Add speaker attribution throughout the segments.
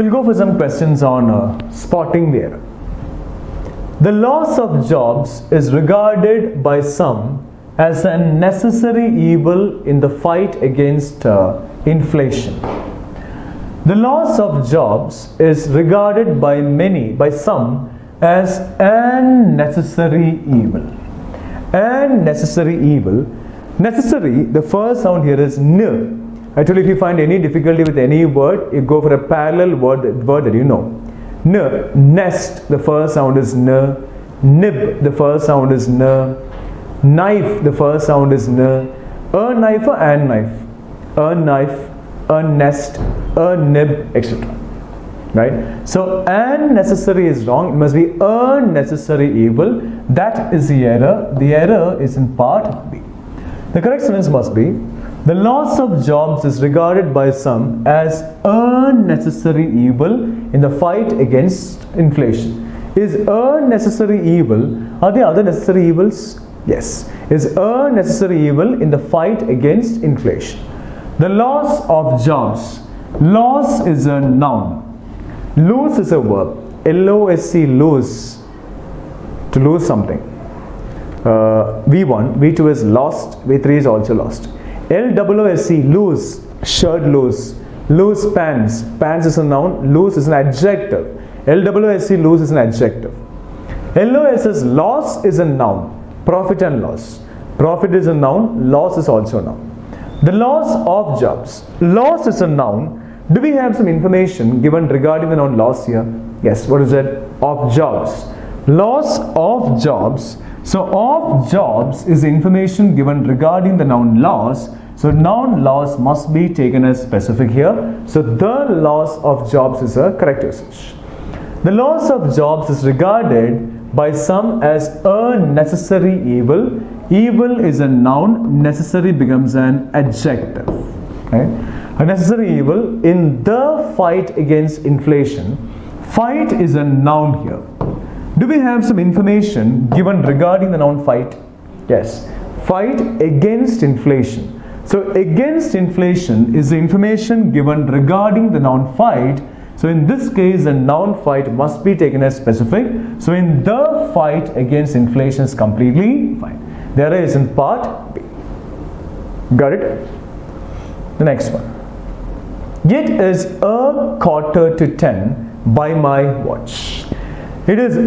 Speaker 1: We'll go for some questions on spotting the error. The loss of jobs is regarded by some as a necessary evil in the fight against inflation. The loss of jobs is regarded by some as an necessary evil. An necessary evil. Necessary, the first sound here is n. I told you if you find any difficulty with any word, you go for a parallel word that you know. N, nest, the first sound is n. Nib, the first sound is n. Knife, the first sound is n. A knife or an knife. A knife, a nest, a nib, etc. Right? So an necessary is wrong. It must be a necessary evil. That is the error. The error is in part B. The correct sentence must be: the loss of jobs is regarded by some as a necessary evil in the fight against inflation. Is a necessary evil? Are there other necessary evils? Yes. Is a necessary evil in the fight against inflation. The loss of jobs. Loss is a noun. Lose is a verb. L-O-S-E, lose. To lose something. V1, V2 is lost, V3 is also lost. L-O-O-S-E, lose, shirt lose. Lose pants. Pants is a noun, lose is an adjective. L-O-O-S-E, lose is an adjective. L-O-S is loss is a noun. Profit and loss. Profit is a noun, loss is also a noun. The loss of jobs. Loss is a noun. Do we have some information given regarding the noun loss here? Yes, what is it? Of jobs. Loss of jobs. So of jobs is the information given regarding the noun loss. So noun loss must be taken as specific here. So the loss of jobs is a correct usage. The loss of jobs is regarded by some as a necessary evil. Evil is a noun, necessary becomes an adjective. Right? A necessary evil in the fight against inflation. Fight is a noun here. Do we have some information given regarding the noun fight? Yes. Fight against inflation. So against inflation is the information given regarding the noun fight. So in this case, the noun fight must be taken as specific. So in the fight against inflation is completely fine. The error is in part B. Got it? The next one. It is a 9:45 by my watch. It is a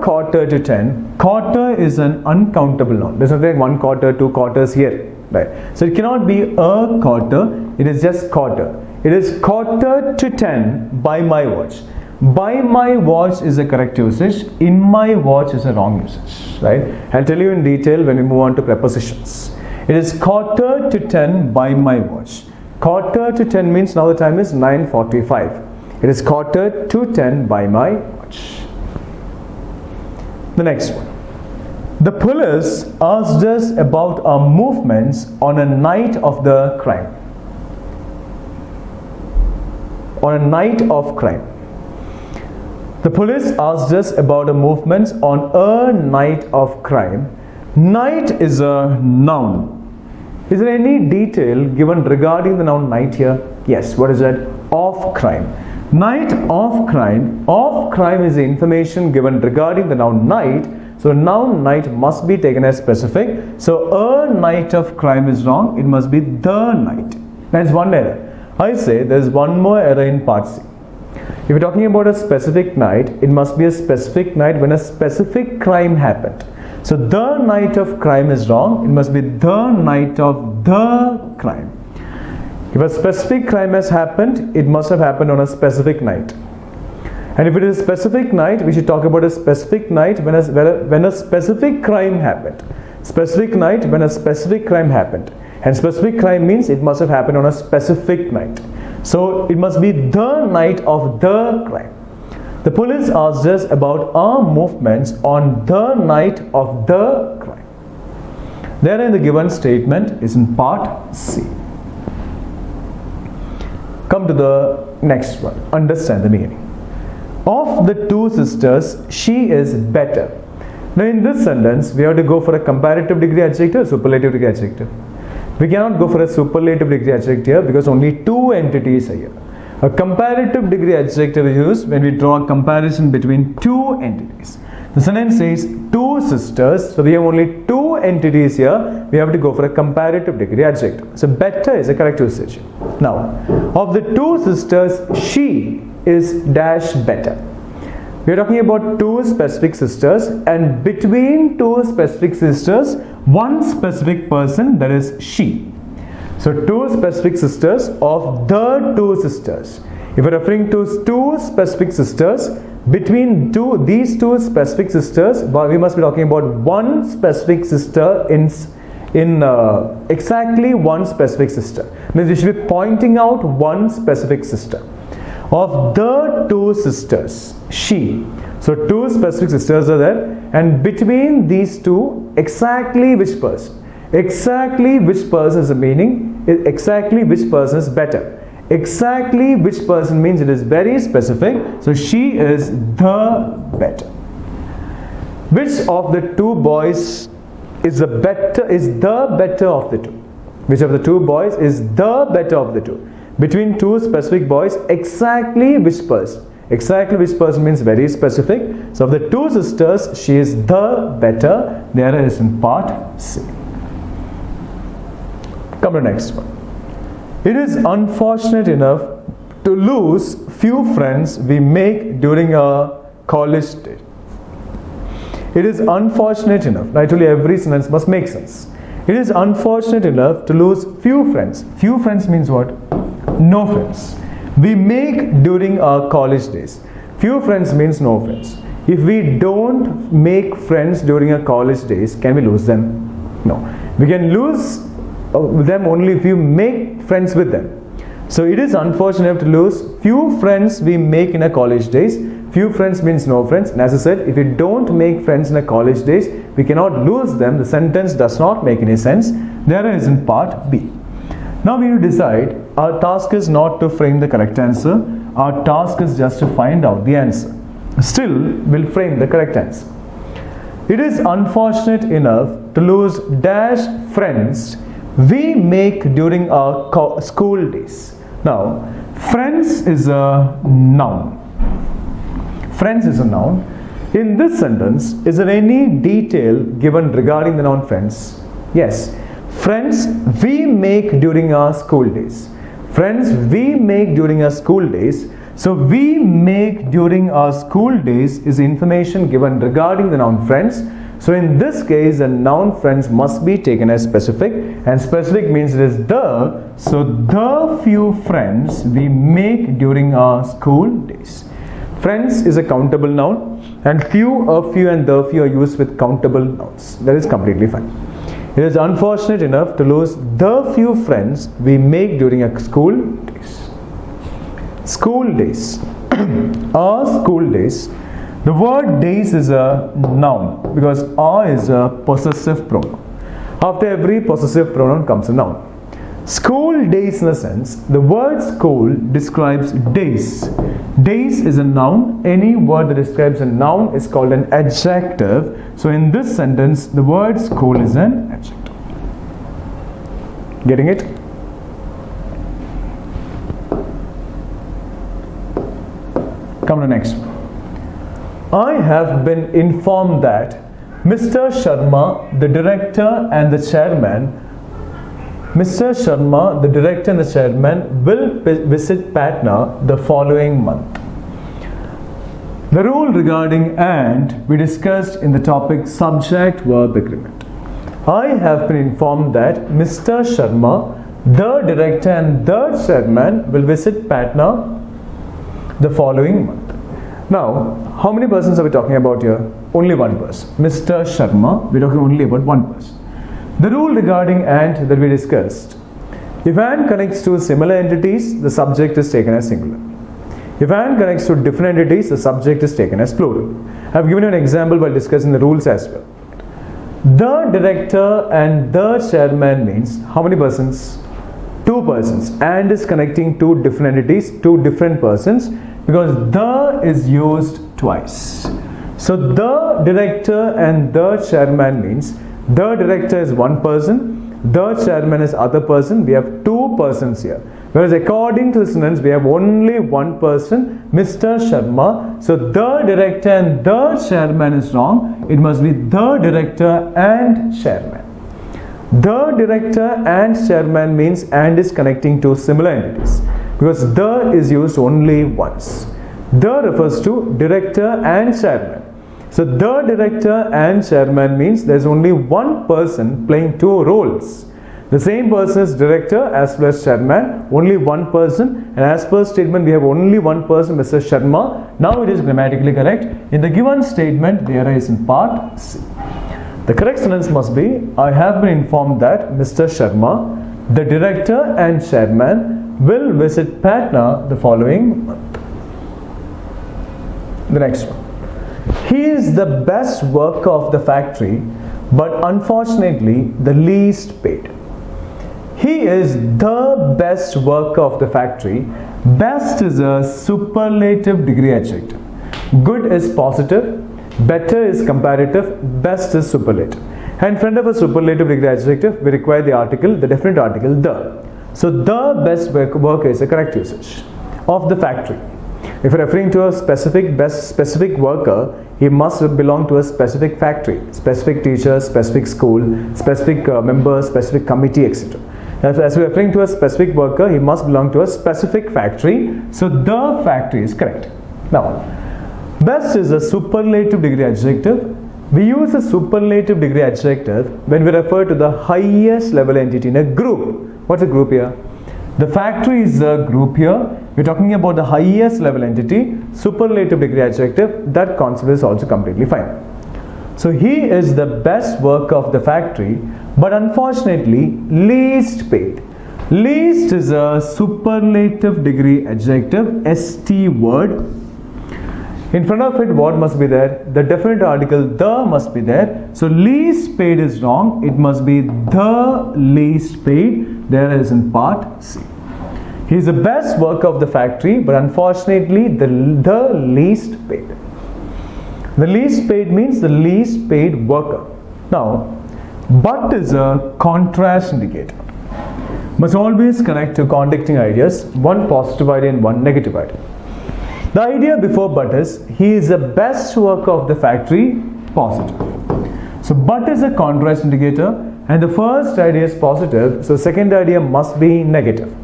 Speaker 1: 9:45. Quarter is an uncountable noun. There's nothing like 1 quarter, 2 quarters here. Right. So it cannot be a quarter. It is just quarter. It is 9:45 by my watch. By my watch is a correct usage. In my watch is a wrong usage. Right. I'll tell you in detail when we move on to prepositions. It is 9:45 by my watch. 9:45 means now the time is 9:45. It is 9:45 by my watch. The next one. The police asked us about our movements on a night of the crime. On a night of crime. The police asked us about our movements on a night of crime. Night is a noun. Is there any detail given regarding the noun night here? Yes. What is it? Of crime. Night of crime. Of crime is the information given regarding the noun night. So noun night must be taken as specific. So a night of crime is wrong. It must be the night. That is one error. I say there is one more error in part C. If you're talking about a specific night, it must be a specific night when a specific crime happened. So the night of crime is wrong. It must be the night of the crime. If a specific crime has happened, it must have happened on a specific night. And if it is a specific night, we should talk about a specific night when a specific crime happened. Specific night when a specific crime happened. And specific crime means it must have happened on a specific night. So it must be the night of the crime. The police asked us about our movements on the night of the crime. Therein the given statement is in part C. Come to the next one. Understand the meaning. Of the two sisters, she is better. Now in this sentence, we have to go for a comparative degree adjective, superlative degree adjective. We cannot go for a superlative degree adjective here because only two entities are here. A comparative degree adjective is used when we draw a comparison between two entities. The sentence says two sisters, so we have only two entities here. We have to go for a comparative degree adjective. So better is a correct usage. Now, of the two sisters, she is dash better. We are talking about two specific sisters, and between two specific sisters, one specific person, that is she. So two specific sisters of the two sisters. If we're referring to two specific sisters, between these two specific sisters, we must be talking about one specific sister in exactly one specific sister. Means we should be pointing out one specific sister. Of the two sisters, she. So two specific sisters are there, and between these two, exactly which person? Exactly which person is the meaning? Exactly which person is better? Exactly which person means it is very specific. So she is the better. Which of the two boys is the better of the two? Which of the two boys is the better of the two? Between two specific boys, exactly which person? Exactly which person means very specific. So of the two sisters, she is the better. The error is in part C. Come to the next one. It is unfortunate enough to lose few friends we make during our college days. It is unfortunate enough. I told you every sentence must make sense. It is unfortunate enough to lose few friends. Few friends means what? No friends. We make during our college days. Few friends means no friends. If we don't make friends during our college days, can we lose them? No. We can lose them only if you make friends with them. So it is unfortunate to lose few friends we make in our college days. Few friends means no friends, and as I said, if we don't make friends in our college days, we cannot lose them. The sentence does not make any sense. The error is in part B. Now we will decide. Our task is not to frame the correct answer. Our task is just to find out the answer. Still, we'll frame the correct answer. It is unfortunate enough to lose dash friends we make during our school days. Now, friends is a noun. Friends is a noun. In this sentence, is there any detail given regarding the noun friends? Yes. Friends we make during our school days. Friends we make during our school days. So we make during our school days is information given regarding the noun friends. So in this case, the noun friends must be taken as specific, and specific means it is the. So the few friends we make during our school days. Friends is a countable noun, and few and the few are used with countable nouns. That is completely fine. It is unfortunate enough to lose the few friends we make during our school days. School days. Our school days. The word days is a noun because our is a possessive pronoun. After every possessive pronoun comes a noun. School days in a sense, the word school describes days. Days is a noun. Any word that describes a noun is called an adjective. So in this sentence, the word school is an adjective. Getting it? Come to the next one. I have been informed that Mr. Sharma, the director and the chairman, will visit Patna the following month. The rule regarding and we discussed in the topic subject-verb agreement. I have been informed that Mr. Sharma, the director and the chairman will visit Patna the following month. Now, how many persons are we talking about here? Only one person. Mr. Sharma, we're talking only about one person. The rule regarding and that we discussed. If and connects to similar entities, the subject is taken as singular. If and connects to different entities, the subject is taken as plural. I have given you an example while discussing the rules as well. The director and the chairman means how many persons? Two persons. And is connecting two different entities, two different persons, because the is used twice. So the director and the chairman means the director is one person, the chairman is other person. We have two persons here. Whereas according to the sentence, we have only one person, Mr. Sharma. So the director and the chairman is wrong. It must be the director and chairman. The director and chairman means and is connecting to similar entities, because the is used only once. The refers to director and chairman. So the director and chairman means there is only one person playing two roles. The same person is director as well as chairman, only one person, and as per statement we have only one person, Mr. Sharma. Now it is grammatically correct. In the given statement, the error is in part C. The correct sentence must be, I have been informed that Mr. Sharma, the director and chairman, will visit Patna the following month. The next one. He is the best worker of the factory, but unfortunately the least paid. He is the best worker of the factory. Best is a superlative degree adjective. Good is positive. Better is comparative. Best is superlative. And in front of a superlative degree adjective, we require the article, the definite article, the. So the best worker is a correct usage of the factory. If you're referring to a specific worker, he must belong to a specific factory, specific teacher, specific school, specific member, specific committee, etc. As we're referring to a specific worker, he must belong to a specific factory. So the factory is correct. Now, best is a superlative degree adjective. We use a superlative degree adjective when we refer to the highest level entity in a group. What's a group here? The factory is a group here. We're talking about the highest level entity, superlative degree adjective. That concept is also completely fine. So he is the best worker of the factory, but unfortunately least paid. Least is a superlative degree adjective, ST word. In front of it, what must be there? The definite article, the, must be there. So least paid is wrong. It must be the least paid. There is in part C. He is the best worker of the factory, but unfortunately the least paid. The least paid means the least paid worker. Now, but is a contrast indicator. Must always connect to contradicting ideas, one positive idea and one negative idea. The idea before but is, he is the best worker of the factory, positive. So but is a contrast indicator, and the first idea is positive, so second idea must be negative.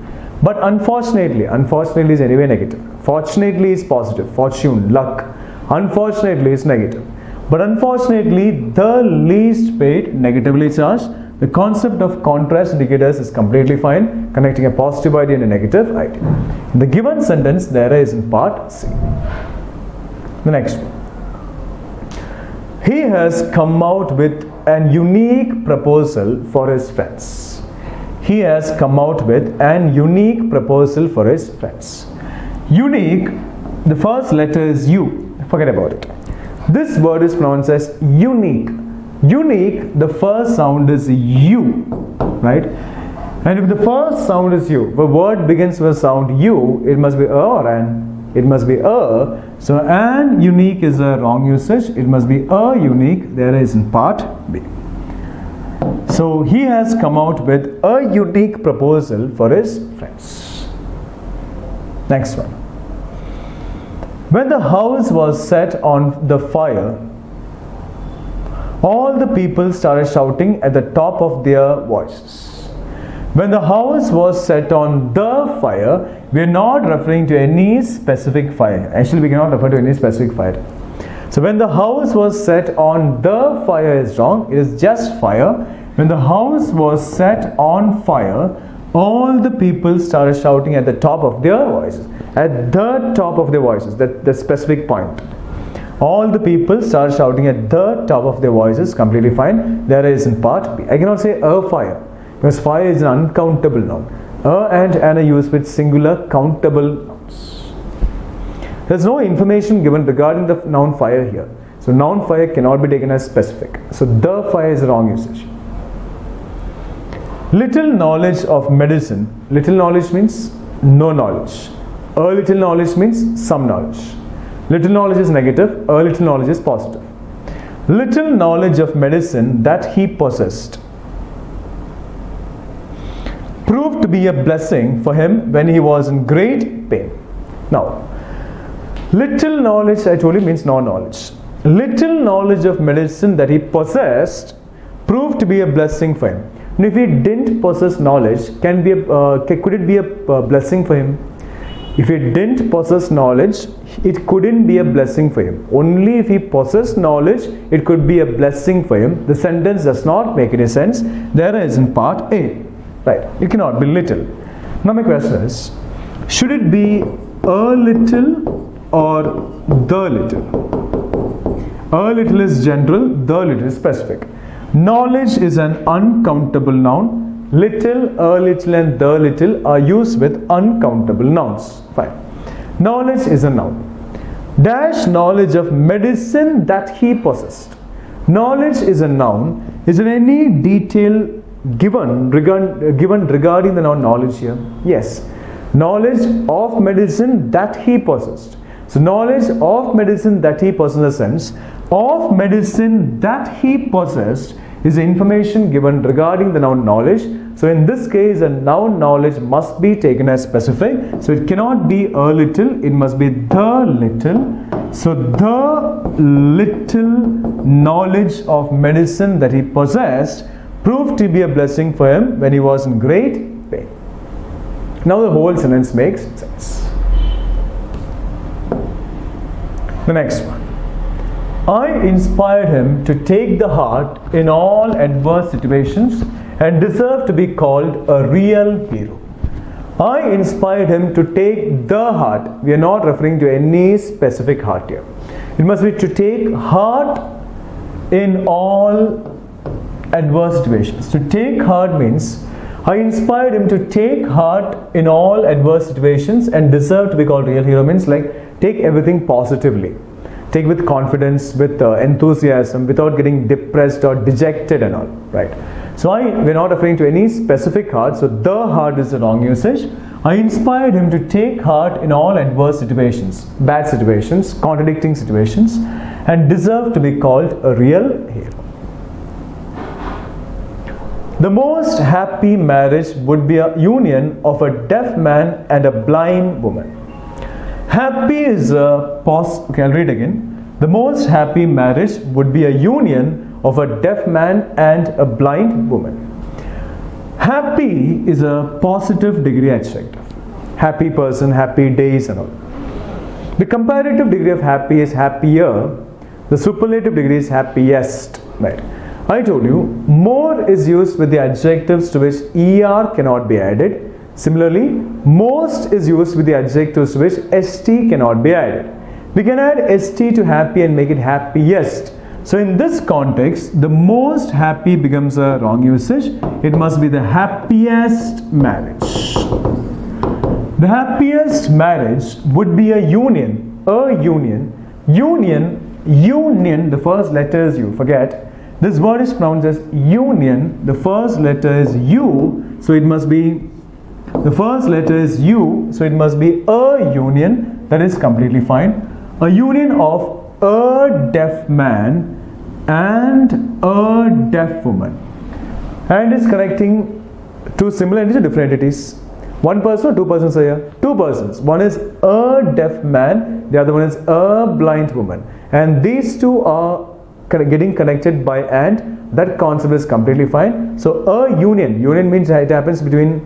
Speaker 1: But unfortunately is anyway negative. Fortunately is positive, fortune, luck. Unfortunately is negative. But unfortunately, the least paid, negatively charged. The concept of contrast indicators is completely fine, connecting a positive idea and a negative idea. In the given sentence, the error is in part C. The next one. He has come out with an unique proposal for his friends. He has come out with an unique proposal for his friends. Unique, the first letter is U. Forget about it. This word is pronounced as unique. Unique, the first sound is U, right? And if the first sound is U, the word begins with sound U, it must be a or an. It must be a. So an unique is a wrong usage. It must be a unique. There is in part B. So he has come out with a unique proposal for his friends. Next one. When the house was set on the fire, all the people started shouting at the top of their voices. When the house was set on the fire, we are not referring to any specific fire. Actually, we cannot refer to any specific fire. So when the house was set on the fire is wrong. It is just fire. When the house was set on fire, all the people started shouting at the top of their voices. At the top of their voices, the specific point. All the people started shouting at the top of their voices, completely fine. There is in part B. I cannot say a fire, because fire is an uncountable noun. A and an are used with singular countable nouns. There is no information given regarding the noun fire here. So noun fire cannot be taken as specific. So the fire is a wrong usage. Little knowledge of medicine. Little knowledge means no knowledge. A little knowledge means some knowledge. Little knowledge is negative, a little knowledge is positive. Little knowledge of medicine that he possessed. proved to be a blessing for him when he was in great pain. Now, little knowledge, I told you, means no knowledge. Little knowledge of medicine that he possessed proved to be a blessing for him. And if he didn't possess knowledge, could it be a blessing for him? If he didn't possess knowledge, it couldn't be a blessing for him. Only if he possessed knowledge, it could be a blessing for him. The sentence does not make any sense. There is in part A. Right? It cannot be little. Now my question is, should it be a little or the little? A little is general, the little is specific. Knowledge is an uncountable noun. Little, a little and the little are used with uncountable nouns. Fine. Knowledge is a noun. Dash knowledge of medicine that he possessed. Knowledge is a noun. Is there any detail given regarding the noun knowledge here? Yes. Knowledge of medicine that he possessed. So knowledge of medicine that he possessed, in the sense of medicine that he possessed is the information given regarding the noun knowledge. So in this case, a noun knowledge must be taken as specific. So it cannot be a little, it must be the little. So the little knowledge of medicine that he possessed proved to be a blessing for him when he was in great pain. Now the whole sentence makes sense. The next one. I inspired him to take the heart in all adverse situations and deserve to be called a real hero. I inspired him to take the heart. We are not referring to any specific heart here. It must be to take heart in all adverse situations. To take heart means I inspired him to take heart in all adverse situations and deserve to be called real hero, means like take everything positively. Take with confidence, with enthusiasm, without getting depressed or dejected and all, right? So we're not referring to any specific heart, so the heart is the wrong usage. I inspired him to take heart in all adverse situations, bad situations, contradicting situations, and deserve to be called a real hero. The most happy marriage would be a union of a deaf man and a blind woman. Happy is a okay, I'll read again. The most happy marriage would be a union of a deaf man and a blind woman. Happy is a positive degree adjective. Happy person, happy days and all. The comparative degree of happy is happier. The superlative degree is happiest. Right. I told you, more is used with the adjectives to which er cannot be added. Similarly, most is used with the adjectives to which st cannot be added. We can add st to happy and make it happiest. So in this context, the most happy becomes a wrong usage. It must be the happiest marriage. The happiest marriage would be a union. Union, the first letter is U. Forget. This word is pronounced as union. The first letter is U. So it must be, the first letter is U. So it must be a union. That is completely fine. A union of a deaf man and a deaf woman. And is connecting two similar entities or different entities. One person or two persons are here? Two persons. One is a deaf man, the other one is a blind woman. And these two are getting connected by and. That concept is completely fine. So a union. Union means it happens between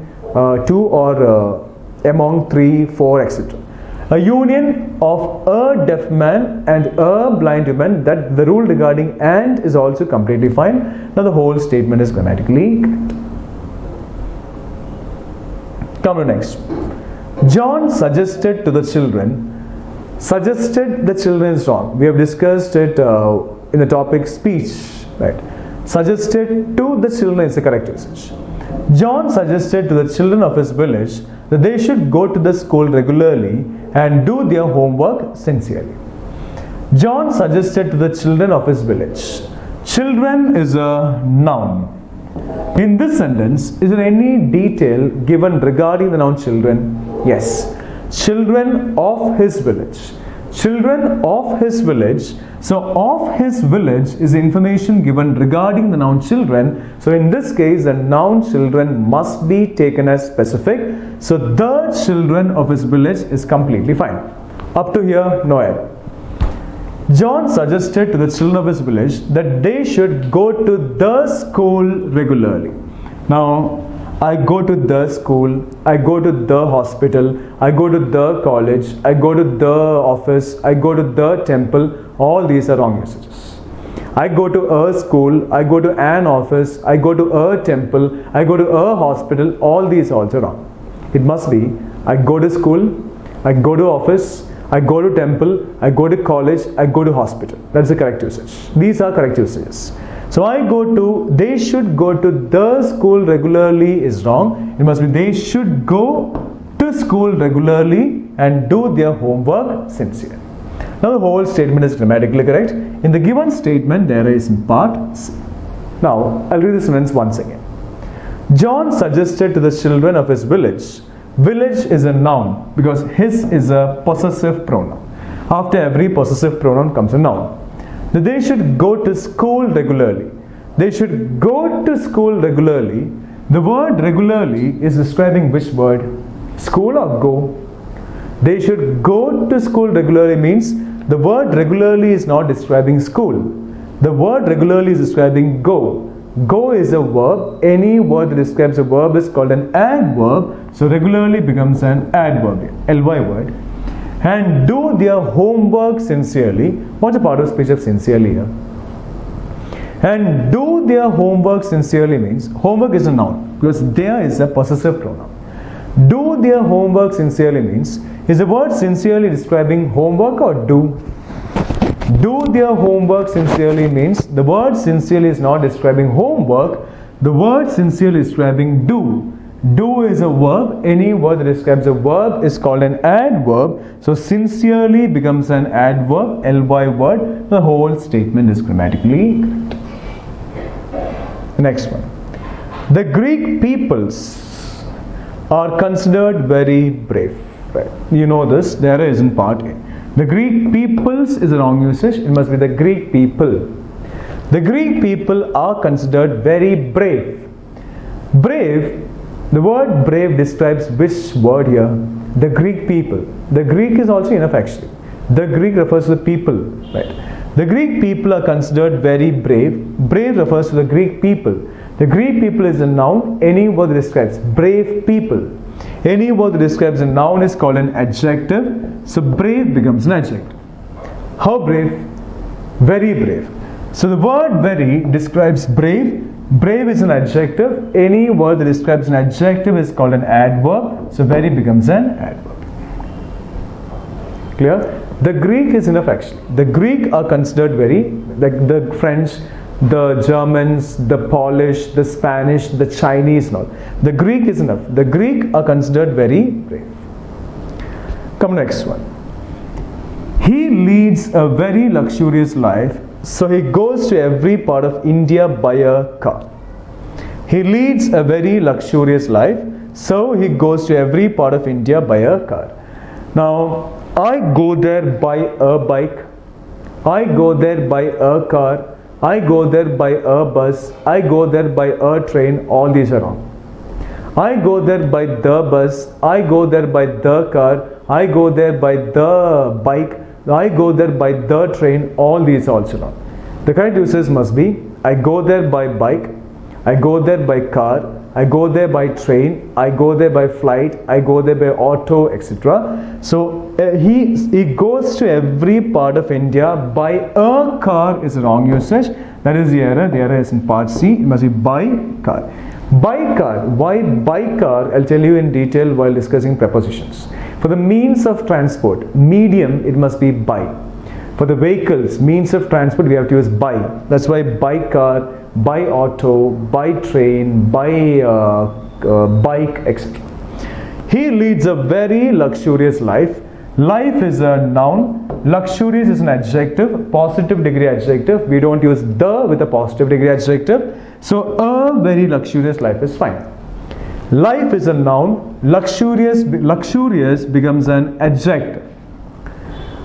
Speaker 1: two or among 3, 4, etc. A union of a deaf man and a blind woman, that the rule regarding and is also completely fine. Now the whole statement is grammatically correct. Come to next. John suggested to the children. Suggested the children is wrong. We have discussed it in the topic speech, right? Suggested to the children is the correct usage. John suggested to the children of his village that they should go to the school regularly and do their homework sincerely. John suggested to the children of his village. Children is a noun. In this sentence, is there any detail given regarding the noun children? Yes. Children of his village. children of his village. So of his village is information given regarding the noun children. So in this case, the noun children must be taken as specific. So the children of his village is completely fine. Up to here, no error. John suggested to the children of his village that they should go to the school regularly. Now, I go to the school, I go to the hospital, I go to the college, I go to the office, I go to the temple. All these are wrong usages. I go to a school, I go to an office, I go to a temple, I go to a hospital. All these are also wrong. It must be I go to school, I go to office, I go to temple, I go to college, I go to hospital. That's the correct usage. These are correct usages. So they should go to the school regularly is wrong. It must be they should go to school regularly and do their homework sincerely. Now the whole statement is grammatically correct. In the given statement, there is in part C. Now I'll read the sentence once again. John suggested to the children of his village. Village is a noun because his is a possessive pronoun. After every possessive pronoun comes a noun. That they should go to school regularly. They should go to school regularly. The word regularly is describing which word? School or go? They should go to school regularly means the word regularly is not describing school. The word regularly is describing go. Go is a verb. Any word that describes a verb is called an adverb. So regularly becomes an adverb, ly word. And do their homework sincerely. What's the part of speech of sincerely here? And do their homework sincerely means homework is a noun because there is a possessive pronoun. Do their homework sincerely means, is the word sincerely describing homework or do? Do their homework sincerely means the word sincerely is not describing homework. The word sincerely is describing do. Do is a verb. Any word that describes a verb is called an adverb. So sincerely becomes an adverb, ly word. The whole statement is grammatically correct. Next one. The Greek peoples are considered very brave. Right. You know this. There is in part A. The Greek peoples is a wrong usage. It must be the Greek people. The Greek people are considered very brave. Brave. The word brave describes which word here? The Greek people. The Greek is also enough actually. The Greek refers to the people, right? The Greek people are considered very brave. Brave refers to the Greek people. The Greek people is a noun. Any word that describes brave people. Any word that describes a noun is called an adjective. So brave becomes an adjective. How brave? Very brave. So the word very describes brave. Brave is an adjective. Any word that describes an adjective is called an adverb. So very becomes an adverb. Clear? The Greek is enough actually. The Greek are considered very, like the French, the Germans, the Polish, the Spanish, the Chinese and all. The Greek is enough. The Greek are considered very brave. Come next one. He leads a very luxurious life. So he goes to every part of India by a car. He leads a very luxurious life. So he goes to every part of India by a car. Now, I go there by a bike. I go there by a car. I go there by a bus. I go there by a train. All these are wrong. I go there by the bus. I go there by the car. I go there by the bike. I go there by the train. All these are also wrong. The correct uses must be I go there by bike. I go there by car. I go there by train. I go there by flight. I go there by auto, etc. So he goes to every part of India by a car is a wrong usage. That is the error. The error is in part C. It must be by car. By car. Why by car? I'll tell you in detail while discussing prepositions. For the means of transport, medium, it must be by. For the vehicles, means of transport, we have to use by. That's why by car, by auto, by train, by bike, etc. He leads a very luxurious life. Life is a noun. Luxurious is an adjective, positive degree adjective. We don't use the with a positive degree adjective. So a very luxurious life is fine. Life is a noun. Luxurious becomes an adjective.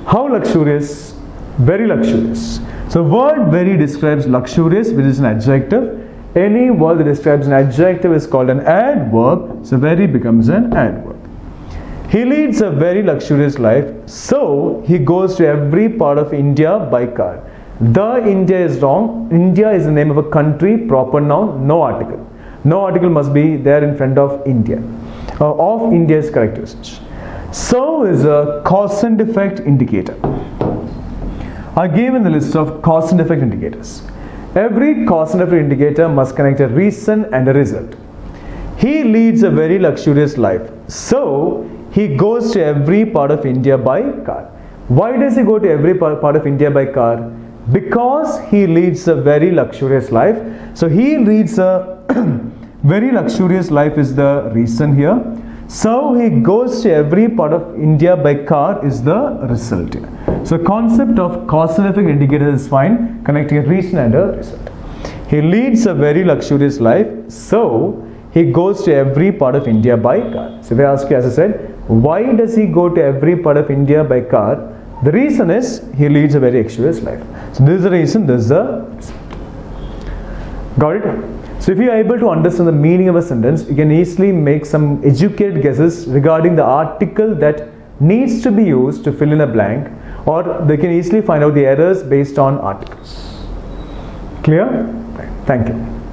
Speaker 1: How luxurious? Very luxurious. So word very describes luxurious, which is an adjective. Any word that describes an adjective is called an adverb. So very becomes an adverb. He leads a very luxurious life, so he goes to every part of India by car. The India is wrong. India is the name of a country, proper noun, no article. No article must be there in front of India. Of India is correct usage. So is a cause and effect indicator. I gave in the list of cause and effect indicators. Every cause and effect indicator must connect a reason and a result. He leads a very luxurious life, so he goes to every part of India by car. Why does he go to every part of India by car? Because he leads a very luxurious life. So he leads a very luxurious life is the reason here. So he goes to every part of India by car is the result here. So concept of cause and effect indicator is fine, connecting a reason and a result. He leads a very luxurious life, so he goes to every part of India by car. So if I ask you, as I said, why does he go to every part of India by car? The reason is he leads a very luxurious life. So this is the reason, this is the result. Got it? So if you are able to understand the meaning of a sentence, you can easily make some educated guesses regarding the article that needs to be used to fill in a blank, or they can easily find out the errors based on articles. Clear? Thank you.